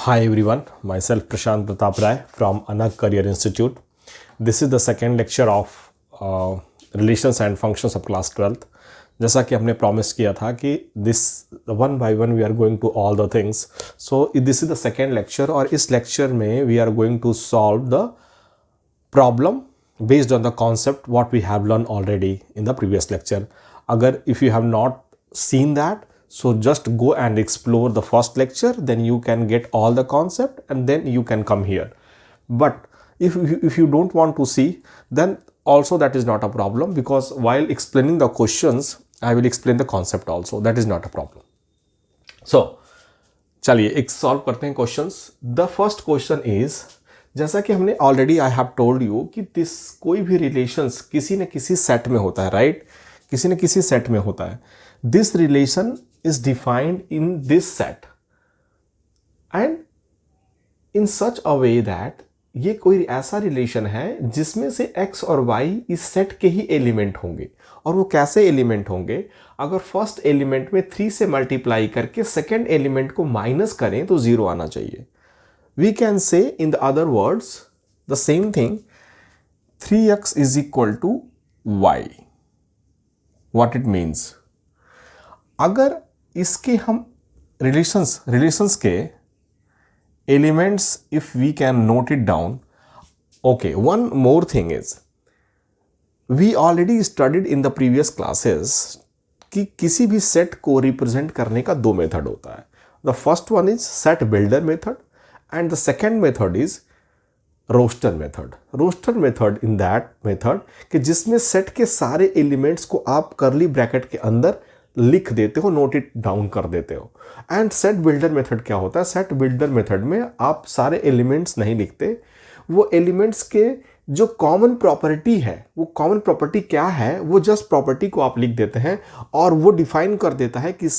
Hi everyone, myself Prashant Pratap Rai from Anag Career Institute. This is the second lecture of Relations and Functions of Class 12th. जैसा कि हमने promise किया था कि this one by one we are going to all the things. So this is the second lecture और इस lecture में we are going to solve the problem based on the concept what we have learned already in the previous lecture. Agar if you have not seen that, so just go and explore the first lecture, then you can get all the concept and then you can come here. But if you don't want to see, then also that is not a problem, because while explaining the questions I will explain the concept also. That is not a problem. So चलिए एक solve करते हैं questions. The first question is, जैसा कि हमने already I have told you कि this कोई भी रिलेशंस किसी न किसी सेट में होता है, राइट? किसी न किसी सेट में होता है. This relation is defined in this set and in such a way that ये कोई ऐसा रिलेशन है जिसमें से x और y इस सेट के ही एलिमेंट होंगे. और वो कैसे एलिमेंट होंगे? अगर फर्स्ट एलिमेंट में 3 से मल्टीप्लाई करके सेकेंड एलिमेंट को माइनस करें तो 0 आना चाहिए. We can say in the other words the same thing, 3x is equal to y. What it means? अगर इसके हम रिलेशंस के elements, if we can note it down. Okay, one more thing is, we already studied in the previous classes कि किसी भी set को represent करने का 2 मेथड होता है. The first one is set builder method and the second method is roster method. Roster method in that method कि जिसमें सेट के सारे एलिमेंट्स को आप करली ब्रैकेट के अंदर लिख देते हो, नोट इट डाउन कर देते हो. एंड सेट बिल्डर मेथड क्या होता है? सेट बिल्डर मेथड में आप सारे एलिमेंट्स नहीं लिखते, वो एलिमेंट्स के जो कॉमन प्रॉपर्टी है, वो कॉमन प्रॉपर्टी क्या है, वो जस्ट प्रॉपर्टी को आप लिख देते हैं और वो डिफाइन कर देता है कि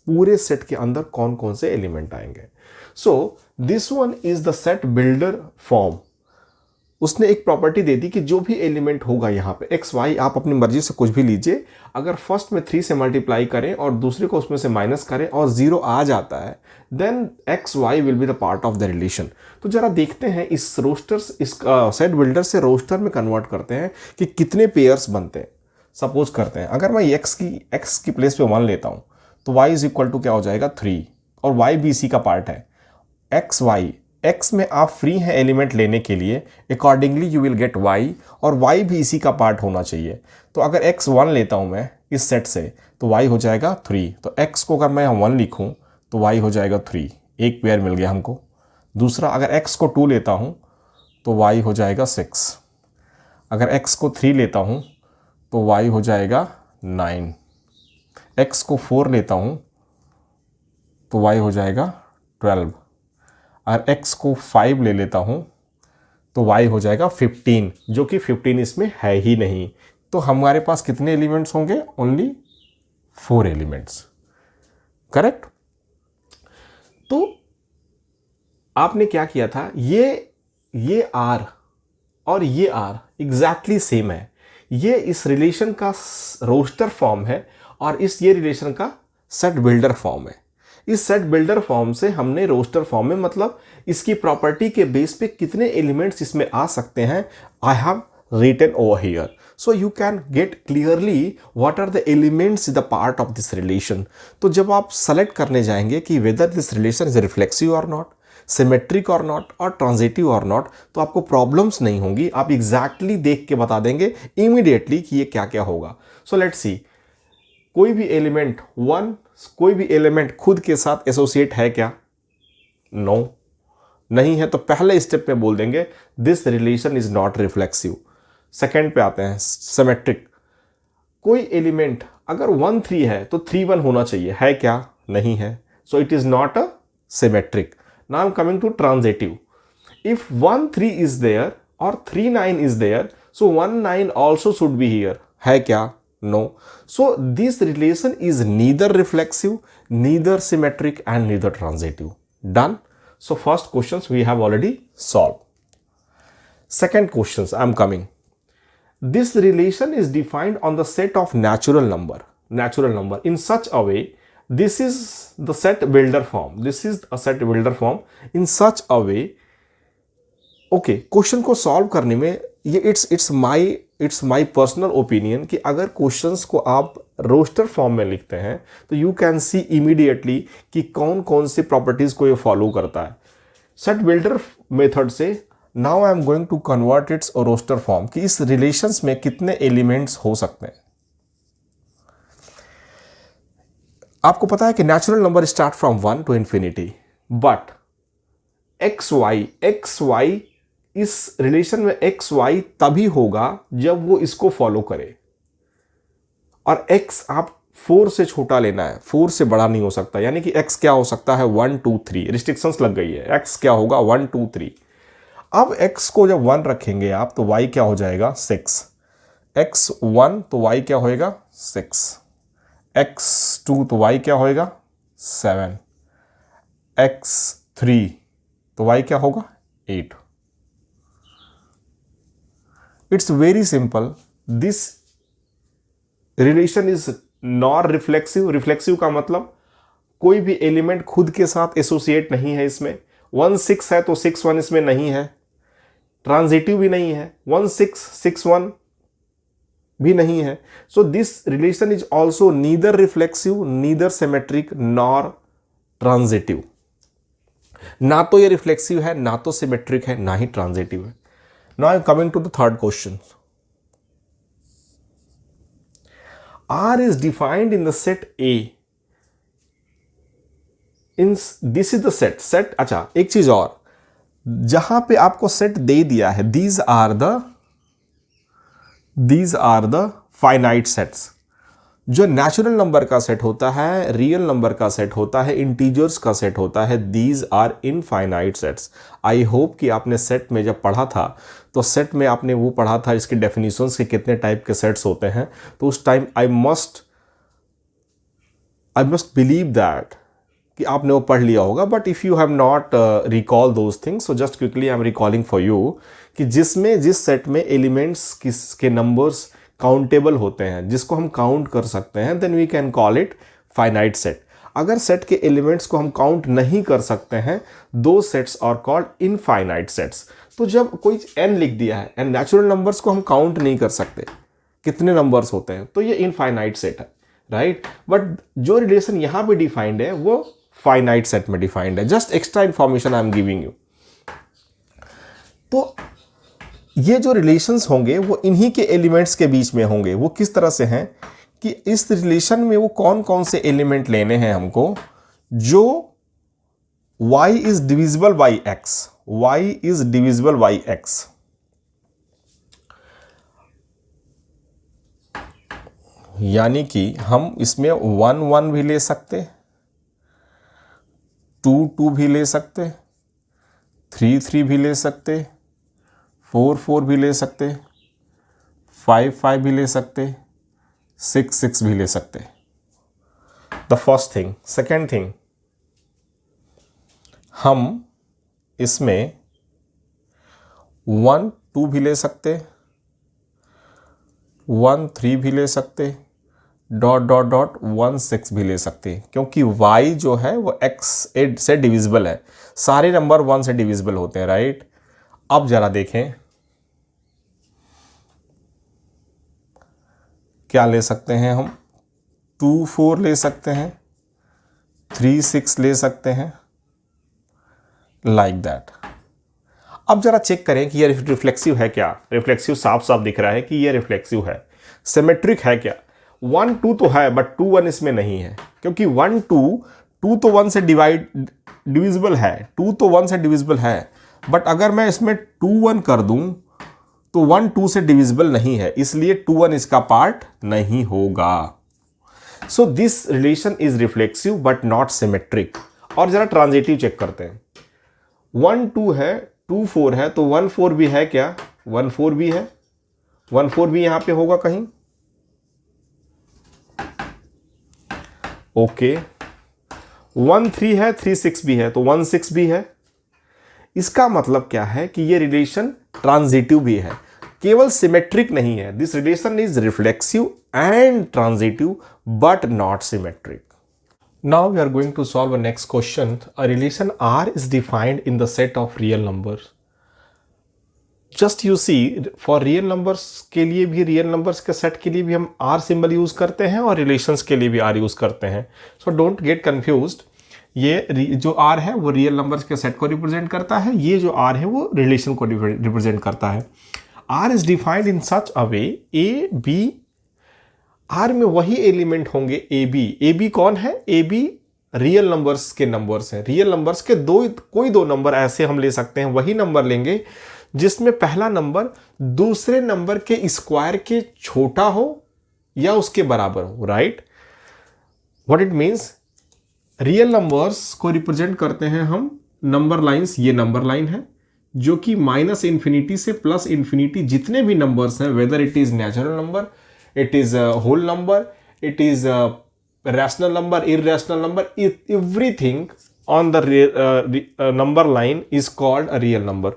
पूरे सेट के अंदर कौन कौन से एलिमेंट आएंगे. So this one is the set builder form. उसने एक प्रॉपर्टी दे दी कि जो भी एलिमेंट होगा यहाँ पे एक्स वाई, आप अपनी मर्जी से कुछ भी लीजिए, अगर फर्स्ट में 3 से मल्टीप्लाई करें और दूसरे को उसमें से माइनस करें और 0 आ जाता है, then X Y will be the part of the relation. तो जरा देखते हैं इस रोस्टर्स, इस सेट बिल्डर से रोस्टर में कन्वर्ट करते हैं कि कितने पेयर्स बनते हैं. सपोज करते हैं अगर मैं एक्स की प्लेस पे 1 लेता हूँ तो वाई इज इक्वल टू क्या हो जाएगा 3, और वाई बी सी का पार्ट है. एक्स वाई, एक्स में आप फ्री हैं एलिमेंट लेने के लिए, accordingly you will get Y, और वाई भी इसी का पार्ट होना चाहिए. तो अगर एक्स 1 लेता हूं मैं इस सेट से तो वाई हो जाएगा 3. तो एक्स को अगर मैं 1 लिखूं तो वाई हो जाएगा 3, एक पेयर मिल गया हमको. दूसरा, अगर एक्स को 2 लेता हूं तो वाई हो जाएगा 6. अगर एक्स को 3 लेता हूं तो वाई हो जाएगा 9. एक्स को 4 लेता हूं तो वाई हो जाएगा 12. अगर x को 5 ले लेता हूं तो y हो जाएगा 15, जो कि 15 इसमें है ही नहीं. तो हमारे पास कितने एलिमेंट्स होंगे? Only 4 elements. करेक्ट? तो आपने क्या किया था, ये r और ये r एग्जैक्टली सेम है. ये इस रिलेशन का रोस्टर फॉर्म है और ये रिलेशन का सेट बिल्डर फॉर्म है. इस सेट बिल्डर फॉर्म से हमने रोस्टर फॉर्म में, मतलब इसकी प्रॉपर्टी के बेस पे कितने एलिमेंट्स इसमें आ सकते हैं, I have written over here. So you can get clearly what are the elements the part of this relation. तो जब आप सेलेक्ट करने जाएंगे कि whether this relation is reflexive और नॉट, सिमेट्रिक और नॉट, और ट्रांजिटिव और नॉट, तो आपको प्रॉब्लम्स नहीं होंगी. आप एग्जैक्टली देख के बता देंगे इमीडिएटली कि ये क्या क्या होगा. सो लेट्स सी, कोई भी एलिमेंट कोई भी एलिमेंट खुद के साथ एसोसिएट है क्या? नो, नहीं है. तो पहले स्टेप में बोल देंगे this relation is not reflexive. Second पे आते हैं सिमेट्रिक. कोई एलिमेंट अगर 1 3 है तो 3 1 होना चाहिए, है क्या? नहीं है. So it is not a symmetric. Now I am coming to transitive. If 1 3 is there और 3 9 is there, so 1 9 also should be here. है क्या? No. So this relation is neither reflexive, neither symmetric and neither transitive. Done. So first questions we have already solved. Second questions I am coming. This relation is defined on the set of natural number in such a way This is the set builder form. This is a set builder form in such a way. Okay, question को solve करने में ये it's my personal opinion कि अगर questions को आप roster form में लिखते हैं तो यू कैन सी इमीडिएटली कि कौन कौन सी प्रॉपर्टीज को ये फॉलो करता है. सेट बिल्डर मेथड से now I am going to convert its roster form कि इस रिलेशंस में कितने एलिमेंट्स हो सकते हैं. आपको पता है कि natural number start from 1 to infinity, but X Y इस रिलेशन में एक्स वाई तभी होगा जब वो इसको फॉलो करे. और एक्स आप 4 से छोटा लेना है, 4 से बड़ा नहीं हो सकता. यानी कि एक्स क्या हो सकता है 1 2 3, रिस्ट्रिक्शंस लग गई है. एक्स क्या होगा 1 2 3. अब एक्स को जब 1 रखेंगे आप तो वाई क्या हो जाएगा 6. एक्स 1 तो वाई क्या होएगा 6. एक्स 2 तो वाई क्या होएगा 7. एक्स 3 तो वाई क्या होगा 8. It's very simple. This relation is nor reflexive. Reflexive का मतलब कोई भी एलिमेंट खुद के साथ एसोसिएट नहीं है इसमें. 1 6 है तो 6 1 इसमें नहीं है. ट्रांजिटिव भी नहीं है. 1 6 6 1 भी नहीं है. So this relation is also neither reflexive, neither symmetric, nor transitive. ना तो ये रिफ्लेक्सिव है, ना तो सिमेट्रिक है, ना ही ट्रांजिटिव है. Now I am coming to the third question. R is defined in the set A. This is the set. Set, अच्छा एक चीज और, जहां पे आपको सेट दे दिया है these are the finite sets. जो नेचुरल नंबर का सेट होता है, रियल नंबर का सेट होता है, इंटीजर्स का सेट होता है, these are infinite sets. I hope कि आपने सेट में जब पढ़ा था तो सेट में आपने वो पढ़ा था इसकी डेफिनेशंस के कितने टाइप के सेट्स होते हैं. तो उस time I must believe that कि आपने वो पढ़ लिया होगा. But if you have not recall those things, so just quickly I am recalling for you कि जिस सेट में एलिमेंट्स के नंबर्स काउंटेबल होते हैं, जिसको हम काउंट कर सकते हैं, then we can call it finite set. अगर सेट के एलिमेंट्स को हम काउंट नहीं कर सकते हैं, दो sets are called infinite sets. तो जब कोई n लिख दिया है एंड नेचुरल नंबर्स को हम काउंट नहीं कर सकते कितने नंबर्स होते हैं, तो ये इनफाइनाइट सेट है, राइट. बट जो रिलेशन यहाँ पे डिफाइंड है वो फाइनाइट सेट में डिफाइंड है. Just extra information I am giving you. तो ये जो रिलेशंस होंगे वो इन्हीं के एलिमेंट्स के बीच में होंगे. वो किस तरह से हैं कि इस रिलेशन में वो कौन कौन से एलिमेंट लेने हैं हमको, जो y is divisible by x, y is divisible by x. यानी कि हम इसमें 1 1 भी ले सकते, 2 2 भी ले सकते, 3 3 भी ले सकते, 4 4 भी ले सकते, 5 5 भी ले सकते, 6 6 भी ले सकते. The first thing. Second thing, हम इसमें 1 2 भी ले सकते, 1 3 भी ले सकते, डॉट डॉट डॉट 1 6 भी ले सकते, क्योंकि y जो है वो x से डिविजिबल है. सारे नंबर 1 से डिविजिबल होते हैं, राइट. अब जरा देखें क्या ले सकते हैं हम. 2 4 ले सकते हैं, 3 6 ले सकते हैं, लाइक दैट. अब जरा चेक करें कि ये रिफ्लेक्सिव है क्या. रिफ्लेक्सिव साफ साफ दिख रहा है कि ये रिफ्लेक्सिव है. सिमेट्रिक है क्या. 1 2 तो है बट 2 1 इसमें नहीं है, क्योंकि 1 2 तो 1 से डिविजिबल है, 2 तो 1 से डिविजिबल है. बट अगर मैं इसमें 2 1 कर दूं तो 1 2 से डिविजिबल नहीं है, इसलिए 2 1 इसका पार्ट नहीं होगा. So this relation is reflexive but not symmetric. और जरा ट्रांजिटिव चेक करते हैं. 1 2 है, 2 4 है, तो 1 4 भी है क्या. 1 4 भी है, 1 4 भी यहां पे होगा कहीं. ओके. 1 3 है, 3 6 भी है, तो 1 6 भी है. इसका मतलब क्या है कि ये रिलेशन ट्रांजिटिव भी है, केवल सिमेट्रिक नहीं है. This relation is reflexive and transitive but not symmetric. Now we are going to solve a next question. A relation R is defined in the set of real numbers. Just you see, for real numbers के लिए भी, real numbers के set के लिए भी हम R symbol use करते हैं और रिलेशंस के लिए भी R यूज करते हैं. So don't get confused. ये जो R है वो रियल नंबर्स के सेट को रिप्रेजेंट करता है, ये जो R है वो रिलेशन को रिप्रेजेंट करता है. R is defined in such a way, A B, R में वही एलिमेंट होंगे ए बी. ए बी कौन है? ए बी रियल नंबर्स के नंबर्स हैं. रियल नंबर्स के कोई दो नंबर ऐसे हम ले सकते हैं, वही नंबर लेंगे जिसमें पहला नंबर दूसरे नंबर के स्क्वायर के छोटा हो या उसके बराबर हो. Right, what it means, real numbers को रिप्रेजेंट करते हैं हम नंबर लाइंस. ये नंबर लाइन है जो कि माइनस इन्फिनिटी से प्लस इन्फिनिटी जितने भी नंबर्स हैं, whether it is natural number, it is a whole number, it is a rational number, irrational number, everything on the number line is called a real number.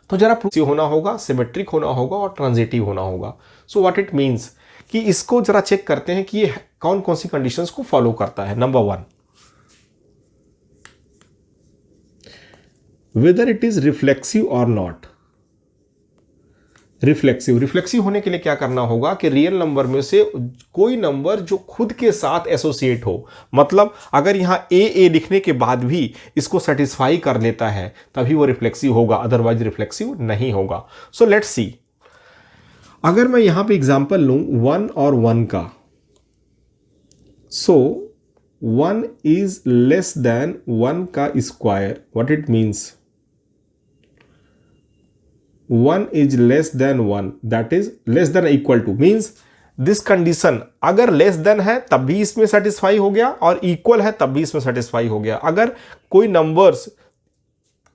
तो जरा होना होगा, symmetric होना होगा और ट्रांजिटिव होना होगा. सो व्हाट इट मीन्स कि इसको जरा चेक करते हैं कि ये कौन कौन सी कंडीशंस को फॉलो करता है. Number 1, whether it is reflexive और नॉट. रिफ्लेक्सिव होने के लिए क्या करना होगा कि रियल नंबर में से कोई नंबर जो खुद के साथ एसोसिएट हो, मतलब अगर यहां ए लिखने के बाद भी इसको सेटिस्फाई कर लेता है तभी वो रिफ्लेक्सिव होगा, अदरवाइज रिफ्लेक्सिव नहीं होगा. सो लेट्स सी, अगर मैं यहां पे एग्जांपल लूं 1 और 1 का, सो 1 इज लेस देन 1 का square. What it means, 1 is less than 1, that is less than or equal to, means this condition अगर less than है तब भी इसमें सेटिस्फाई हो गया और equal है तब भी इसमें सेटिस्फाई हो गया. अगर कोई नंबर्स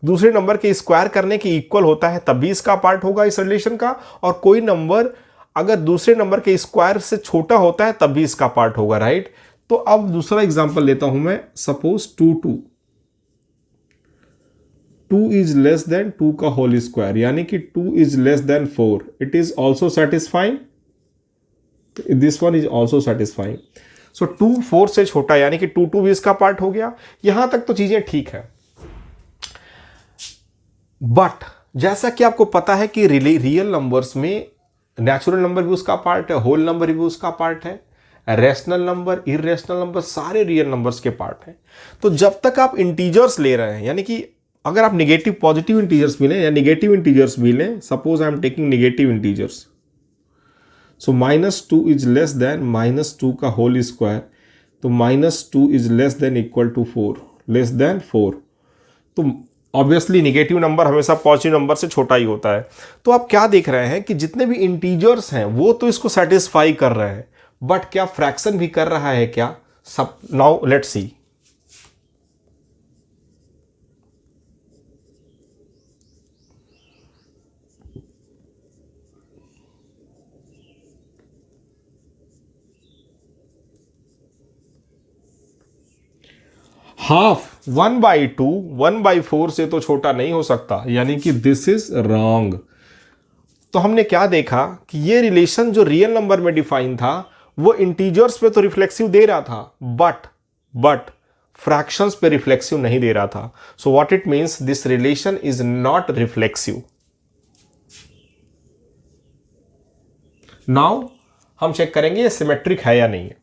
दूसरे नंबर के स्क्वायर करने के इक्वल होता है तब भी इसका पार्ट होगा इस रिलेशन का, और कोई नंबर अगर दूसरे नंबर के स्क्वायर से छोटा होता है तब भी इसका पार्ट होगा. राइट, तो अब दूसरा एग्जांपल लेता हूं मैं. सपोज 2 इज लेस देन 2 का होल स्क्वायर, यानी कि 2 is less than 4. It is also satisfying, this one is also satisfying. So 2 4 से छोटा, यानी कि 2 भी इसका पार्ट हो गया. यहां तक तो चीजें ठीक है, बट जैसा कि आपको पता है कि रियल नंबर्स में नेचुरल नंबर भी उसका पार्ट है, होल नंबर भी उसका पार्ट है, रैशनल नंबर, इररेशनल नंबर, सारे रियल नंबर्स के पार्ट हैं. तो जब तक आप इंटीजर्स ले रहे हैं, यानी कि अगर आप निगेटिव पॉजिटिव इंटीजर्स भी लें या निगेटिव इंटीजर्स भी लें, suppose I am taking negative integers, so -2 is less than -2 का होल स्क्वायर, तो -2 is less than equal to 4, less than 4. तो ऑब्वियसली निगेटिव नंबर हमेशा पॉजिटिव नंबर से छोटा ही होता है. तो आप क्या देख रहे हैं कि जितने भी इंटीजर्स हैं वो तो इसको सेटिस्फाई कर रहे हैं, बट क्या फ्रैक्शन भी कर रहा है क्या? सब नाउ लेट्स सी. हाफ 1/2 1/4 से तो छोटा नहीं हो सकता, यानी कि दिस इज रॉन्ग. तो हमने क्या देखा कि ये रिलेशन जो रियल नंबर में डिफाइन था वो इंटीजर्स पे तो रिफ्लेक्सिव दे रहा था, बट फ्रैक्शंस पे रिफ्लेक्सिव नहीं दे रहा था. So what it means, this relation is not reflexive. Now हम चेक करेंगे ये सिमेट्रिक है या नहीं है.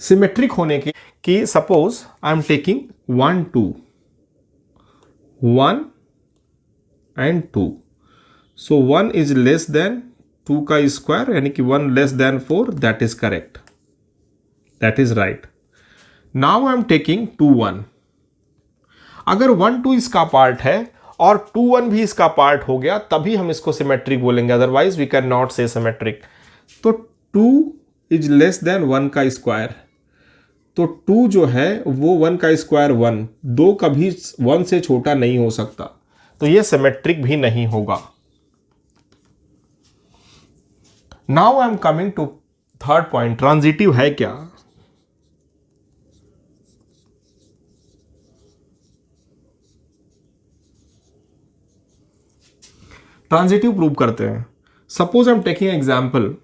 सिमेट्रिक होने की कि suppose I am taking 1 2 1 and 2, so 1 is less than 2 का स्क्वायर, यानी कि 1 less than 4. That is correct, that is right. Now I am taking 2 1. अगर 1 2 इसका पार्ट है और 2 1 भी इसका पार्ट हो गया तभी हम इसको सिमेट्रिक बोलेंगे, अदरवाइज वी कैन नॉट से सिमेट्रिक. तो 2 इज लेस देन 1 का स्क्वायर, तो 2 जो है वो 1 का स्क्वायर 1, 2 कभी 1 से छोटा नहीं हो सकता, तो ये सिमेट्रिक भी नहीं होगा. Now I am coming to third point, transitive है क्या? ट्रांजिटिव प्रूव करते हैं. Suppose I am taking example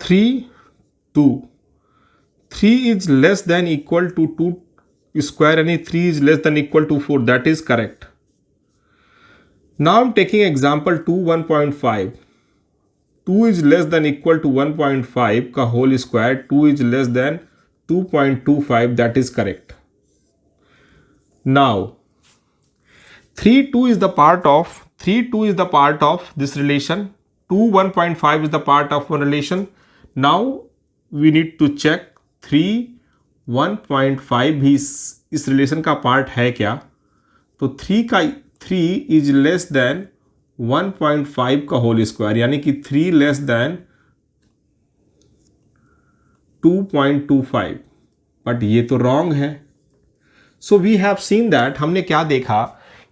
3 2. 3 is less than equal to 2 square and 3 is less than equal to 4. That is correct. Now I'm taking example 2 1.5. 2 is less than equal to 1.5 का whole square. 2 is less than 2.25. That is correct. Now 3 2 is the part of this relation. 2 1.5 is the part of one relation. Now we need to check 3 1.5 भी इस relation का part है क्या. तो 3 is less then 1.5 का whole square, यानी कि 3 less then 2.25. But ये तो रॉन्ग है. So we have seen that, हमने क्या देखा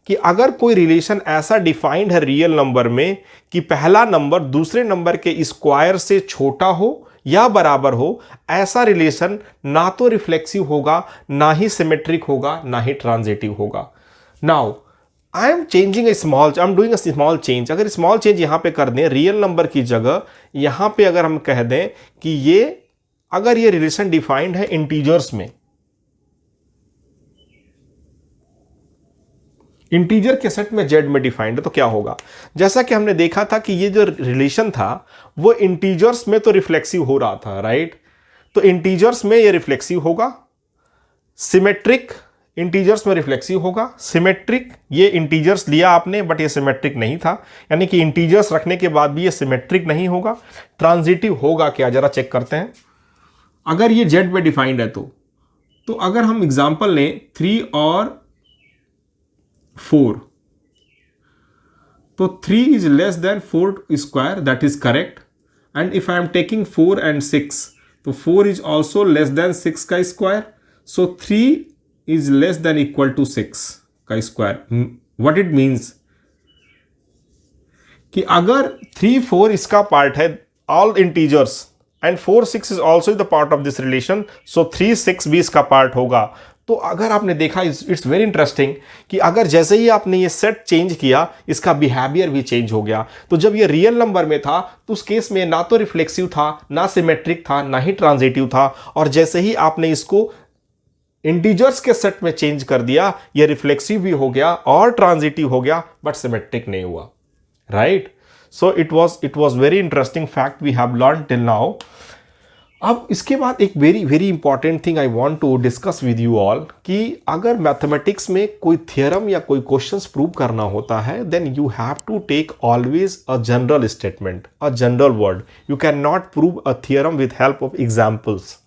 कि अगर कोई रिलेशन ऐसा डिफाइंड है रियल नंबर में कि पहला नंबर दूसरे नंबर के स्क्वायर से छोटा हो या बराबर हो, ऐसा रिलेशन ना तो रिफ्लेक्सिव होगा, ना ही सिमेट्रिक होगा, ना ही ट्रांजिटिव होगा. Now I am doing a small change. अगर स्मॉल चेंज यहां पे कर दें, रियल नंबर की जगह यहां पे अगर हम कह दें कि अगर ये रिलेशन डिफाइंड है इंटीजर्स में, इंटीजर के सेट में जेड में डिफाइंड है, तो क्या होगा. जैसा कि हमने देखा था कि ये जो रिलेशन था वो इंटीजर्स में तो रिफ्लेक्सिव हो रहा था, राइट. तो इंटीजर्स में ये रिफ्लेक्सिव होगा, सिमेट्रिक इंटीजर्स में रिफ्लेक्सिव होगा, सिमेट्रिक ये इंटीजर्स लिया आपने बट ये सिमेट्रिक नहीं था, यानी कि इंटीजर्स रखने के बाद भी ये सिमेट्रिक नहीं होगा. ट्रांजिटिव होगा क्या, जरा चेक करते हैं. अगर ये जेड में डिफाइंड है तो अगर हम एग्जांपल लें 3 और 4, तो 3 is less than 4 square, that is correct. And if I am taking 4 and 6, तो 4 is also less than 6 का square. So 3 is less than equal to 6 का square. What it means? कि अगर 3 4 इसका पार्ट है, all integers, and 4 6 is also the part of this relation, so 3 6 भी इसका part होगा. तो अगर आपने देखा, इट्स वेरी इंटरेस्टिंग कि अगर जैसे ही आपने ये सेट चेंज किया, इसका बिहेवियर भी चेंज हो गया. तो जब ये रियल नंबर में था तो उस केस में ना तो रिफ्लेक्सिव था, ना सिमेट्रिक था, ना ही ट्रांजिटिव था. और जैसे ही आपने इसको इंटीजर्स के सेट में चेंज कर दिया, ये रिफ्लेक्सिव भी हो गया और ट्रांजिटिव हो गया, बट सिमेट्रिक नहीं हुआ, right. So it was very interesting fact we have learn till now. अब इसके बाद एक very very important thing I want to discuss with you all कि अगर मैथमेटिक्स में कोई थियरम या कोई क्वेश्चंस प्रूव करना होता है, then you have to take always a general statement, a general word. You can not prove a theorem with help of examples,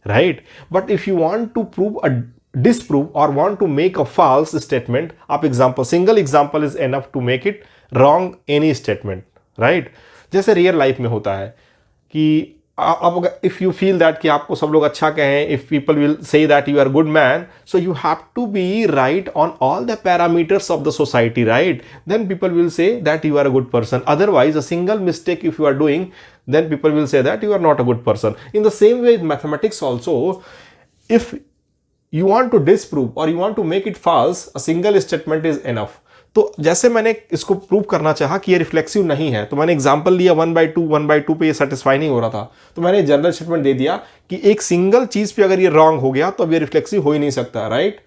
right. But if you want to prove a disprove or want to make a false statement, आप example, single example is enough to make it wrong any statement, right. जैसे real life में होता है कि अब if you feel that कि आपको सब लोग अच्छा कहें, if people will say that you are good man, so you have to be right on all the parameters of the society, right. Then people will say that you are a good person. Otherwise a single mistake if you are doing, then people will say that you are not a good person. In the same way in mathematics also, if you want to disprove or you want to make it false, a single statement is enough. तो जैसे मैंने इसको prove करना चाहा कि ये reflexive नहीं है, तो मैंने एग्जांपल लिया 1/2 पे ये सेटिस्फाई नहीं हो रहा था, तो मैंने जनरल स्टेटमेंट दे दिया कि एक सिंगल चीज पे अगर ये रॉन्ग हो गया तो अब ये रिफ्लेक्सिव हो ही नहीं सकता, राइट.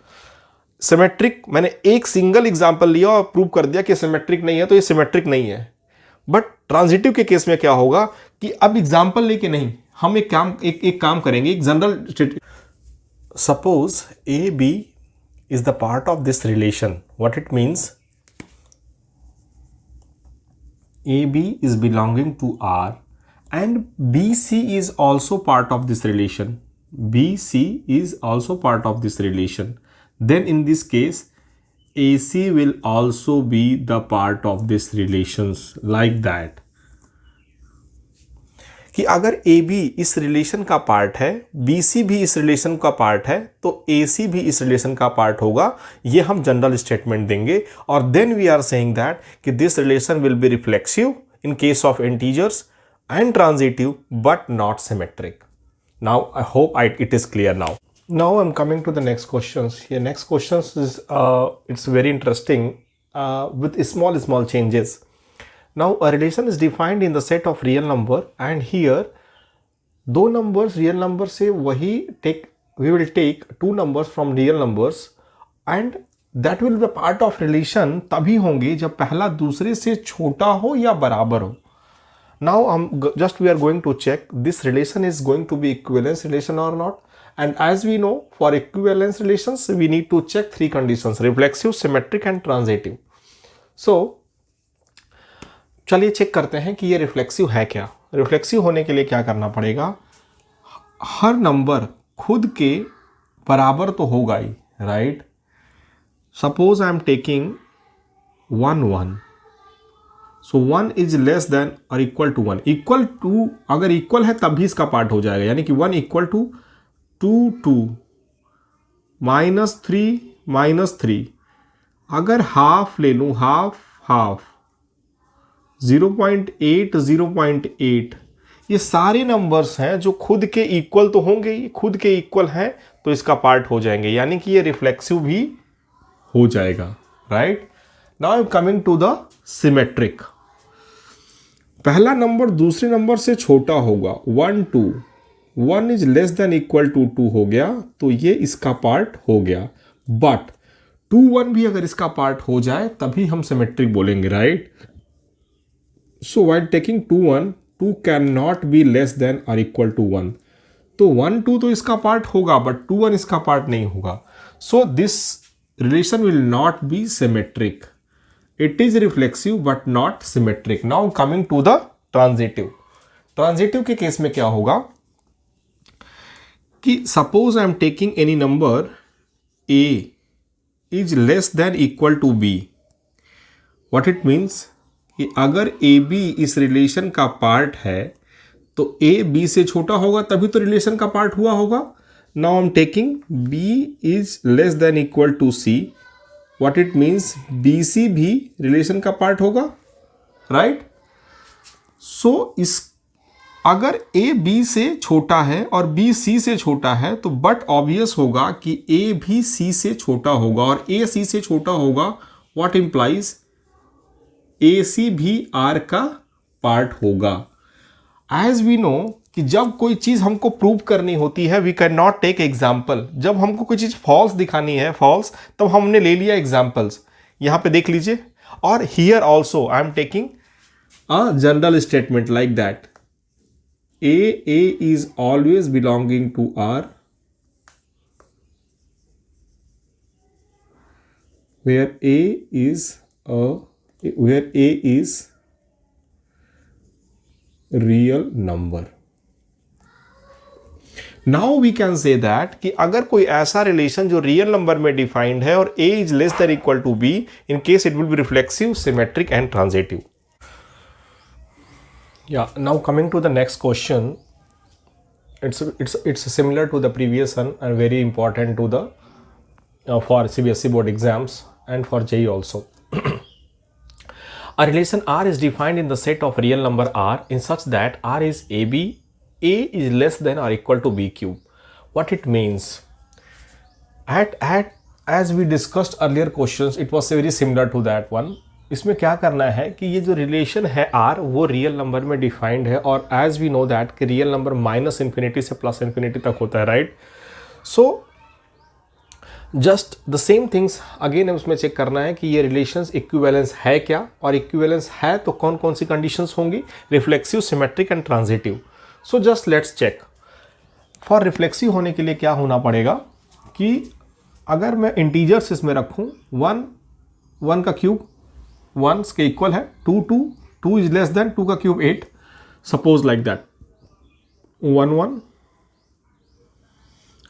सिमेट्रिक, मैंने एक सिंगल एग्जांपल लिया और प्रूव कर दिया कि सिमेट्रिक नहीं है, तो ये सिमेट्रिक नहीं है. बट ट्रांजिटिव के केस में क्या होगा कि अब एग्जांपल लेके नहीं, हम एक काम करेंगे, एक general. Suppose A B is the part of this relation. What it means, AB is belonging to R and BC is also part of this relation. BC is also part of this relation. Then in this case, AC will also be the part of this relations, like that. कि अगर AB इस relation का part है, BC भी इस relation का part है, तो AC भी इस रिलेशन का पार्ट होगा. ये हम जनरल स्टेटमेंट देंगे. और then we are saying that कि this relation will be reflexive in case of integers and transitive but not symmetric. Now I hope it is clear now. Now I'm coming to the next questions. Here next questions is it's very interesting. with small changes. Now a relation is defined in the set of real number, and here दो numbers real number से वही we will take two numbers from real numbers, and that will be part of relation तभी होंगे जब पहला दूसरे से छोटा हो या बराबर हो. Now we are going to check this relation is going to be equivalence relation or not. And as we know, for equivalence relations we need to check three conditions: reflexive, symmetric and transitive. So चलिए check करते हैं कि ये reflexive है क्या. Reflexive होने के लिए क्या करना पड़ेगा, हर नंबर खुद के बराबर तो होगा ही, right. Suppose I am taking 1 1, so 1 is less than और इक्वल टू 1. इक्वल टू अगर इक्वल है तब भी इसका पार्ट हो जाएगा, यानी कि 1 इक्वल टू 2 2 -3 अगर हाफ ले लूँ, हाफ 0.8 0.8, ये सारे नंबर्स हैं जो खुद के इक्वल तो होंगे ही, खुद के इक्वल हैं तो इसका पार्ट हो जाएंगे, यानी कि ये रिफ्लेक्सिव भी हो जाएगा, right. Now I am coming to the symmetric. पहला नंबर दूसरे नंबर से छोटा होगा, 1 2, 1 is less than equal to 2 हो गया तो ये इसका पार्ट हो गया. बट 2 1 भी अगर इसका पार्ट हो जाए तभी हम सिमेट्रिक बोलेंगे, right. So while taking 2 1, 2 cannot be less than or equal to 1. तो 1 2 तो इसका पार्ट होगा बट 2 1 इसका पार्ट नहीं होगा. So this relation will not be symmetric. It is reflexive but not symmetric. Now coming to the transitive. Transitive के case में क्या होगा कि suppose I am taking any number A is less than equal to B. What it means? कि अगर A B इस relation का part है तो ए बी से छोटा होगा तभी तो रिलेशन का पार्ट हुआ होगा. Now I am taking B is less than equal to C. What it means, B C भी रिलेशन का पार्ट होगा, राइट. सो इस अगर ए बी से छोटा है और बी सी से छोटा है तो बट ऑब्वियस होगा कि ए भी सी से छोटा होगा, और ए सी से छोटा होगा व्हाट इम्प्लाइज ए सी भी आर का पार्ट होगा. एज वी नो कि जब कोई चीज़ हमको प्रूव करनी होती है we can not take example. जब हमको कोई चीज़ फॉल्स दिखानी है, फॉल्स, तब हमने ले लिया एग्जाम्पल्स. यहाँ पे देख लीजिए. और here also I am taking a general statement like that A is always belonging to R where A is real number. Now we can say that कि अगर कोई ऐसा रिलेशन जो रियल नंबर में डिफाइंड है और A is less than equal to B, in case it will be reflexive, symmetric and transitive. Yeah, now coming to the next question, it's similar to the previous one and very important to the for CBSE board exams and for JEE also. A relation R is defined in the set of real number R in such that R is AB, A is less than or equal to B cube. What it means? As we discussed earlier questions, it was very similar to that one. इसमें क्या करना है कि ये जो relation है R वो real number में डिफाइंड है, और एज वी नो दैट कि रियल नंबर -∞ से +∞ तक होता है, right. So just the same things again उसमें चेक करना है कि ये रिलेशंस इक्विवेलेंस है क्या, और इक्विवेलेंस है तो कौन कौन सी कंडीशंस होंगी, reflexive, symmetric and transitive. So just let's check. For reflexive होने के लिए क्या होना पड़ेगा कि अगर मैं इंटीजर्स इसमें रखूँ, 1 का क्यूब 1 के इक्वल है, 2 इज लेस देन 2 का cube 8, suppose like that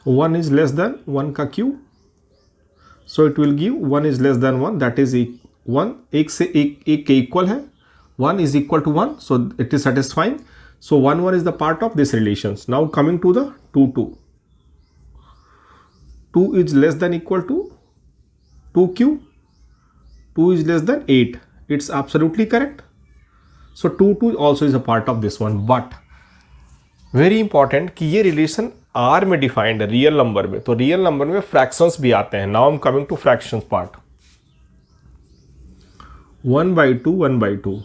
1 is less than 1 का cube. So it will give 1 is less than 1, that is 1 एक से एक के इक्वल है, 1 is equal to 1, so it is satisfying. So 1 1 is the part of this relations. Now coming to the 2 2, 2 is less than equal to 2 cube, 2 is less than 8. It's absolutely correct. So 2 2 also is a part of this one. But very important कि ये relation R में defined है real number में, तो real number में fractions भी आते हैं. Now I am coming to fractions part. 1/2 1/2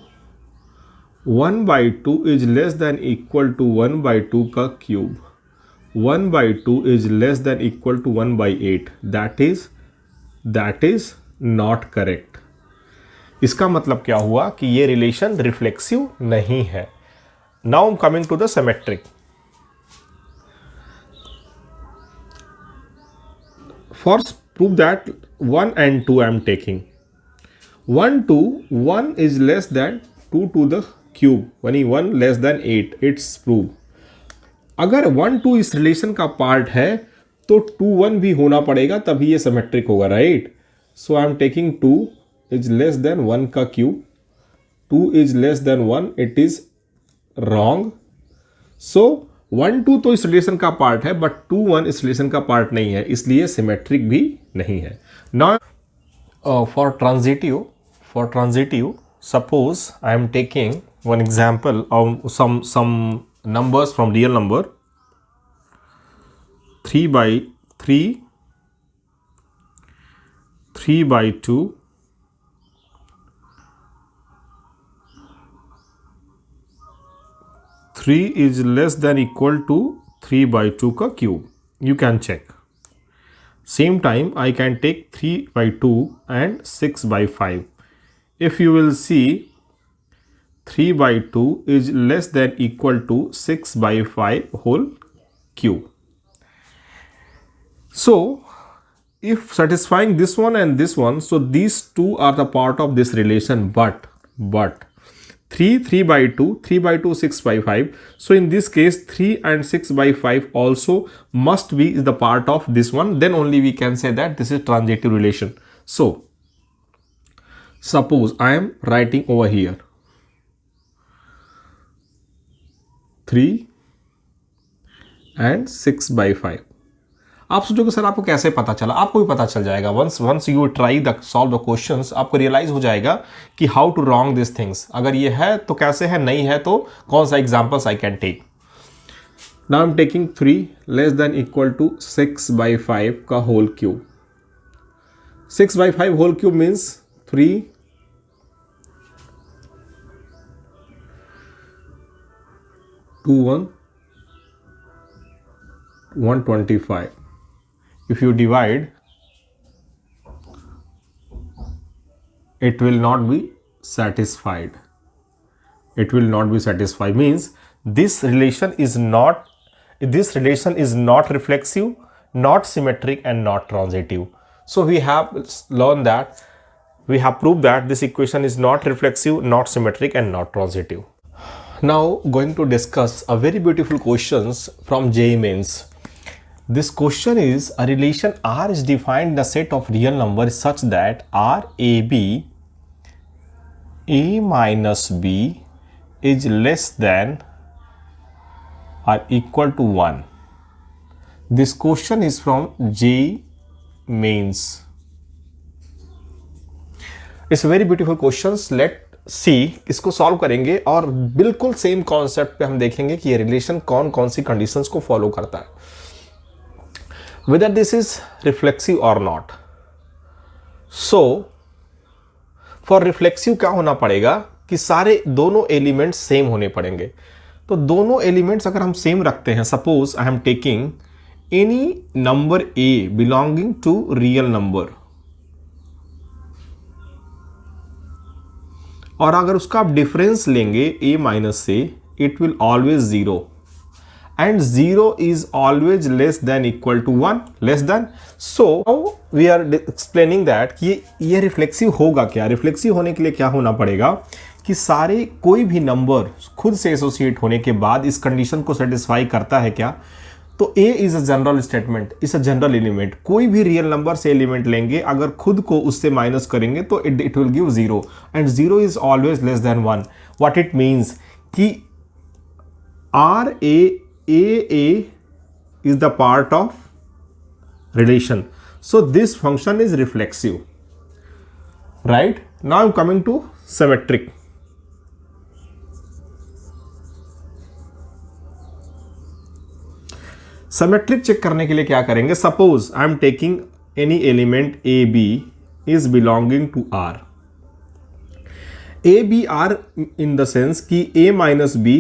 1/2 is less than equal to 1/2 का cube 1/2 is less than equal to 1/8 that is not correct. इसका मतलब क्या हुआ कि ये रिलेशन रिफ्लेक्सिव नहीं है। Now I am coming to the symmetric. For prove that 1 and 2 I am taking 1 is less than 2 to the cube, 1 less than 8, it's proof। अगर 1 2 इस रिलेशन का पार्ट है तो 2 1 भी होना पड़ेगा, तभी ये सिमेट्रिक होगा, right. So I am taking 2 is less than 1 का cube, 2 is less than 1, it is wrong. So 1 2 तो इस रिलेशन का पार्ट है, बट 2 1 इस रिलेशन का पार्ट नहीं है, इसलिए सिमेट्रिक भी नहीं है। Now for transitive suppose I am taking one example of some numbers from real number 3/3, 3/2, 3 is less than equal to 3/2 का cube, you can check। same time I can take 3/2 and 6/5। if you will see 3/2 is less than equal to 6/5 whole cube। So if satisfying this one and this one, so these two are the part of this relation, but 3/2, 3/2, 6/5, so in this case 3 and 6/5 also must be the part of this one, then only we can say that this is transitive relation। so suppose I am writing over here 3 and 6/5। आप सोचोगे sir आपको कैसे पता चला? आपको भी पता चल जाएगा once you try the solve the questions, आपको रियलाइज हो जाएगा कि how to wrong this things. अगर ये है तो कैसे है, नहीं है तो कौन सा examples I can take. Now I am taking 3 less than equal to 6/5 का whole cube. 6/5 whole cube means 3 2 1 125। if you divide it will not be satisfied, means this relation is not reflexive, not symmetric and not transitive। so we have learned that, we have proved that this equation is not reflexive, not symmetric and not transitive। now going to discuss a very beautiful questions from JEE Mains। this question is a relation R is defined in the set of real numbers such that RAB A minus B is less than or equal to 1। this question is from JEE Mains। it's a very beautiful questions, let सी इसको solve करेंगे और बिल्कुल same concept पे हम देखेंगे कि ये relation कौन कौन सी कंडीशंस को फॉलो करता है, whether this is reflexive or not। so for reflexive क्या होना पड़ेगा कि सारे दोनों एलिमेंट्स सेम होने पड़ेंगे। तो दोनों एलिमेंट्स अगर हम सेम रखते हैं, suppose I am taking any number A belonging to real number, और अगर उसका आप डिफरेंस लेंगे a माइनस से, it will always 0 and 0 is always less than equal to 1, less than. So we are explaining that कि ये reflexive होगा क्या। रिफ्लेक्सिव होने के लिए क्या होना पड़ेगा कि सारे कोई भी नंबर खुद से एसोसिएट होने के बाद इस कंडीशन को सेटिस्फाई करता है क्या। तो A is a general statement, is a general element. कोई भी रियल नंबर से एलिमेंट लेंगे, अगर खुद को उससे माइनस करेंगे तो it will give 0 and 0 is always less than 1। What it means कि RAA is the part of relation, so this function is reflexive, right? Now I'm coming to symmetric। Symmetric check करने के लिए क्या करेंगे, suppose I am taking any element a B is belonging to R. A B R in the sense कि a minus b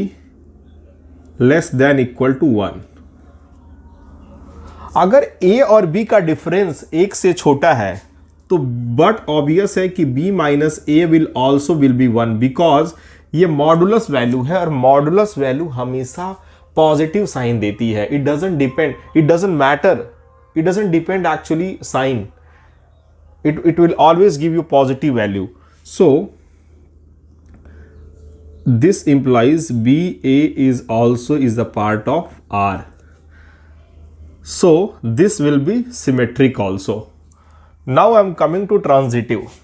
less than equal to 1। अगर ए और B का difference एक से छोटा है तो बट ऑब्वियस है कि b minus A will also will be 1, because ये मॉडुलस वैल्यू है और मॉडुलस वैल्यू हमेशा पॉजिटिव साइन देती है। It doesn't depend, it doesn't matter, it doesn't depend actually sign, it will always give you positive value. So this implies BA is also is the part of R. So this will be symmetric also. Now I am coming to transitive.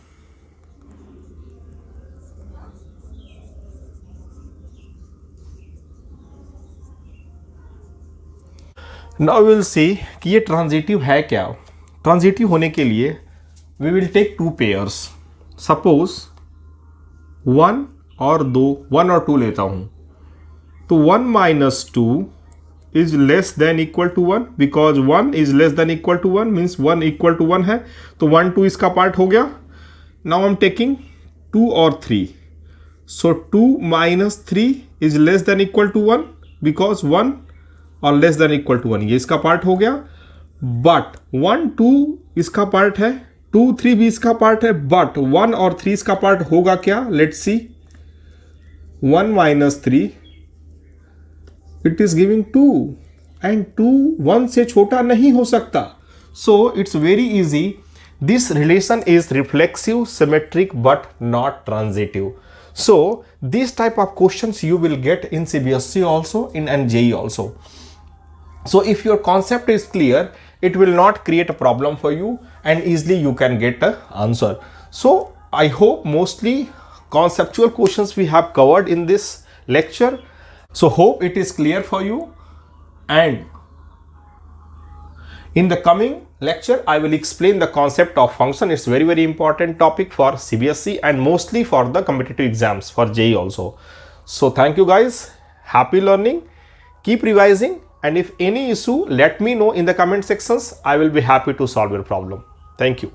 Now we will see कि ये transitive है क्या। Transitive होने के लिए we will take two pairs. Suppose 1 और 2, 1 और 2 लेता हूं तो 1 minus 2 is less than equal to 1, because 1 is less than equal to 1 means 1 equal to 1 है, तो 1 2 इसका पार्ट हो गया। Now I'm taking 2 और 3, so 2 minus 3 is less than equal to 1 because 1 और less than equal to 1, ये इसका part हो गया। बट 1 2 इसका पार्ट है, 2 3 भी इसका पार्ट है, बट 1 और 3 इसका पार्ट होगा क्या, let's see. 1 minus 3 it is giving 2 and 2 1 से छोटा नहीं हो सकता। So it's very easy, this relation is reflexive, symmetric but not transitive. So this type of questions you will get in CBSE also, in JEE also. So if your concept is clear, it will not create a problem for you and easily you can get an answer. So I hope mostly conceptual questions we have covered in this lecture. So hope it is clear for you, and in the coming lecture I will explain the concept of function. It's very important topic for CBSE and mostly for the competitive exams for JEE also. So thank you guys, happy learning, keep revising, and if any issue let me know in the comment sections. I will be happy to solve your problem. Thank you.